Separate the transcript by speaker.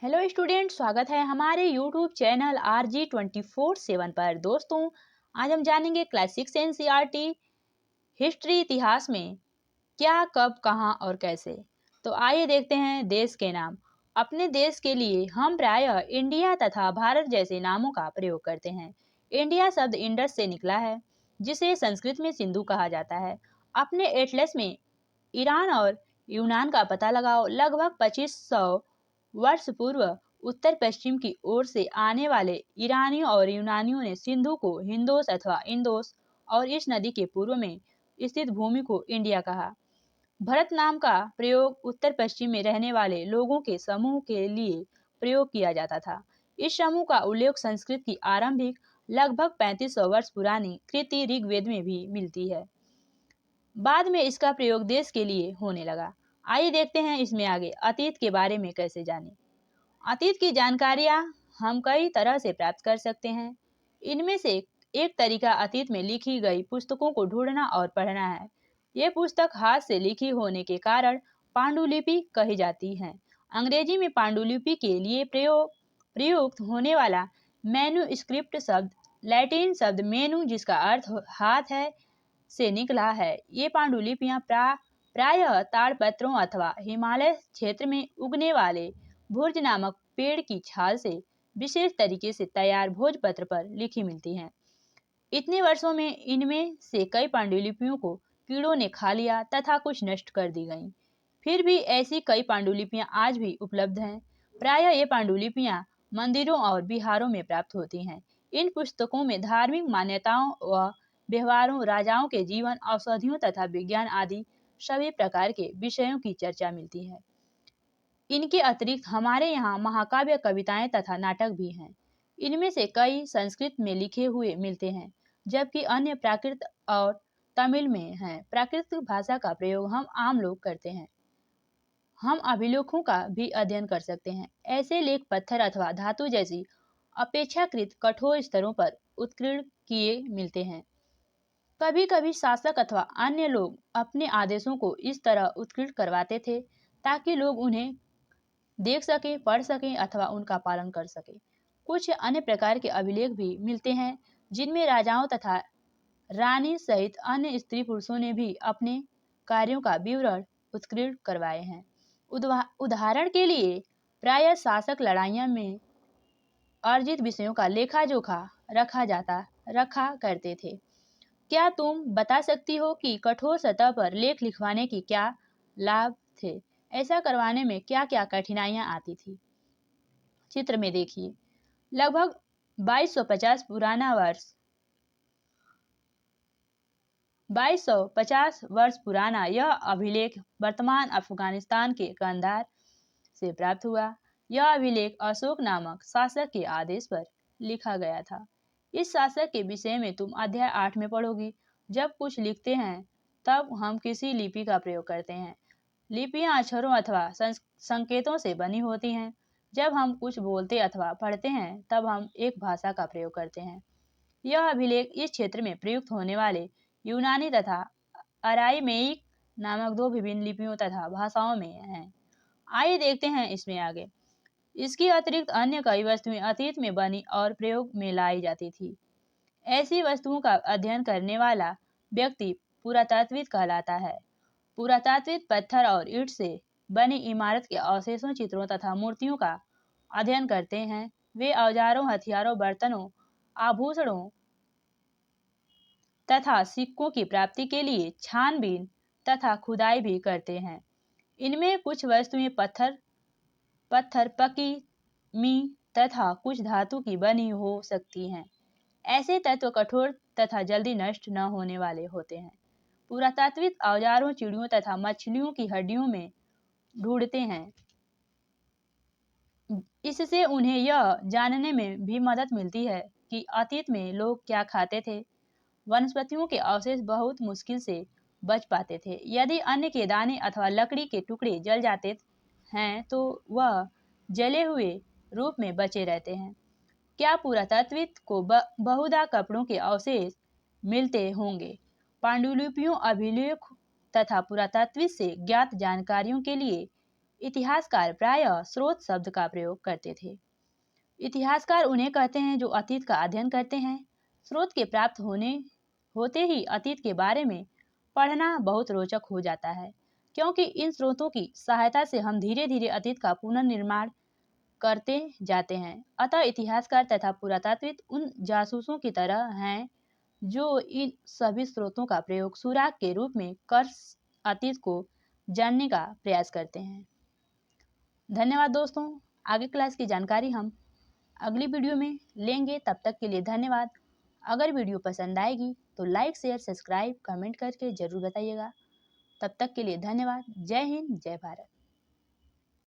Speaker 1: Hello student, स्वागत है हमारे यूट्यूब चैनल RG24/7 पर। दोस्तों, आज हम जानेंगे क्लास 6 NCERT हिस्ट्री इतिहास में क्या, कब, कहाँ और कैसे। तो आइए देखते हैं देश के नाम। अपने देश के लिए हम प्रायः इंडिया तथा भारत जैसे नामों का प्रयोग करते हैं। इंडिया शब्द इंडस से निकला है, जिसे संस्कृत में सिंधु कहा जाता है। अपने एटलस में ईरान और यूनान का पता लगाओ। लगभग 2500 वर्ष पूर्व उत्तर पश्चिम की ओर से आने वाले ईरानियों और यूनानियों ने सिंधु को हिंदोस अथवा इंदोस और इस नदी के पूर्व में स्थित भूमि को इंडिया कहा। भरत नाम का प्रयोग उत्तर पश्चिम में रहने वाले लोगों के समूह के लिए प्रयोग किया जाता था। इस समूह का उल्लेख संस्कृत की आरंभिक लगभग 3500 वर्ष पुरानी कृति ऋग्वेद में भी मिलती है। बाद में इसका प्रयोग देश के लिए होने लगा। आइए देखते हैं इसमें आगे अतीत के बारे में कैसे जानें। अतीत की जानकारियां हम कई तरह से प्राप्त कर सकते हैं। इनमें से एक तरीका अतीत में लिखी गई पुस्तकों को ढूंढना और पढ़ना है। ये पुस्तक हाथ से लिखी होने के कारण पांडुलिपि कही जाती है। अंग्रेजी में पांडुलिपि के लिए प्रयुक्त होने वाला मैन्युस्क्रिप्ट शब्द लैटिन शब्द मेनु, जिसका अर्थ हाथ है, से निकला है। ये पांडुलिपियां प्रायः ताड़पत्रों अथवा हिमालय क्षेत्र में उगने वाले भुर्ज नामक पेड़ की छाल से विशेष तरीके से तैयार भोजपत्र पर लिखी मिलती हैं। इतने वर्षों में इनमें से कई पांडुलिपियों को कीड़ों ने खा लिया तथा कुछ नष्ट कर दी गईं। फिर भी ऐसी कई पांडुलिपियां आज भी उपलब्ध हैं। प्रायः ये पांडुलिपियां मंदिरों और विहारों में प्राप्त होती हैं। इन पुस्तकों में धार्मिक मान्यताओं व व्यवहारों, राजाओं के जीवन, औषधियों तथा विज्ञान आदि सभी प्रकार के विषयों की चर्चा मिलती है। इनके अतिरिक्त हमारे यहाँ महाकाव्य, कविताएं तथा नाटक भी हैं। इनमें से कई संस्कृत में लिखे हुए मिलते हैं, जबकि अन्य प्राकृत और तमिल में हैं। प्राकृतिक भाषा का प्रयोग हम आम लोग करते हैं। हम अभिलेखों का भी अध्ययन कर सकते हैं। ऐसे लेख पत्थर अथवा धातु जैसी अपेक्षाकृत कठोर स्तरों पर उत्कीर्ण किए मिलते हैं। कभी कभी शासक अथवा अन्य लोग अपने आदेशों को इस तरह उत्कीर्ण करवाते थे ताकि लोग उन्हें देख सकें, पढ़ सकें अथवा उनका पालन कर सकें। कुछ अन्य प्रकार के अभिलेख भी मिलते हैं, जिनमें राजाओं तथा रानी सहित अन्य स्त्री पुरुषों ने भी अपने कार्यों का विवरण उत्कीर्ण करवाए हैं। उदाहरण के लिए प्रायः शासक लड़ाइयों में अर्जित विषयों का लेखा जोखा रखा करते थे। क्या तुम बता सकती हो कि कठोर सतह पर लेख लिखवाने की क्या लाभ थे? ऐसा करवाने में क्या क्या कठिनाइयां आती थी? चित्र में देखिए। लगभग 2250 वर्ष पुराना यह अभिलेख वर्तमान अफगानिस्तान के कंधार से प्राप्त हुआ। यह अभिलेख अशोक नामक शासक के आदेश पर लिखा गया था। इस शासक के विषय में तुम अध्याय 8 में पढ़ोगी। जब कुछ लिखते हैं तब हम किसी लिपि का प्रयोग करते हैं। लिपियां अक्षरों अथवा संकेतों से बनी होती हैं। जब हम कुछ बोलते अथवा पढ़ते हैं तब हम एक भाषा का प्रयोग करते हैं। यह अभिलेख इस क्षेत्र में प्रयुक्त होने वाले यूनानी तथा अराइमेइक नामक दो विभिन्न लिपियों तथा भाषाओं में है। आइए देखते हैं इसमें आगे। इसके अतिरिक्त अन्य कई वस्तुएं अतीत में बनी और प्रयोग में लाई जाती थी। ऐसी वस्तुओं का अध्ययन करने वाला व्यक्ति पुरातात्विद कहलाता है। पुरातात्विद पत्थर और ईंट से बनी इमारत के अवशेषों, चित्रों तथा मूर्तियों का अध्ययन करते हैं। वे औजारों, हथियारों, बर्तनों, आभूषणों तथा सिक्कों की प्राप्ति के लिए छानबीन तथा खुदाई भी करते हैं। इनमें कुछ वस्तुएं पत्थर, पकी मी तथा कुछ धातु की बनी हो सकती हैं। ऐसे तत्व कठोर तथा जल्दी नष्ट न होने वाले होते हैं। पुरातात्विक औजारों, चिड़ियों तथा मछलियों की हड्डियों में ढूंढते हैं। इससे उन्हें यह जानने में भी मदद मिलती है कि अतीत में लोग क्या खाते थे। वनस्पतियों के अवशेष बहुत मुश्किल से बच पाते थे। यदि अन्न के दाने अथवा लकड़ी के टुकड़े जल जाते हैं तो वह जले हुए रूप में बचे रहते हैं। क्या पुरातात्विक को बहुधा कपड़ों के अवशेष मिलते होंगे। पांडुलिपियों, अभिलेख तथा पुरातात्विक से ज्ञात जानकारियों के लिए इतिहासकार प्रायः स्रोत शब्द का प्रयोग करते थे। इतिहासकार उन्हें कहते हैं जो अतीत का अध्ययन करते हैं। स्रोत के प्राप्त होते ही अतीत के बारे में पढ़ना बहुत रोचक हो जाता है, क्योंकि इन स्रोतों की सहायता से हम धीरे धीरे अतीत का पुनर्निर्माण करते जाते हैं। अतः इतिहासकार तथा पुरातात्विक उन जासूसों की तरह हैं जो इन सभी स्रोतों का प्रयोग सुराग के रूप में कर अतीत को जानने का प्रयास करते हैं। धन्यवाद दोस्तों। आगे क्लास की जानकारी हम अगली वीडियो में लेंगे। तब तक के लिए धन्यवाद। अगर वीडियो पसंद आएगी तो लाइक शेयर सब्सक्राइब कमेंट करके जरूर बताइएगा। तब तक के लिए धन्यवाद। जय हिंद जय भारत।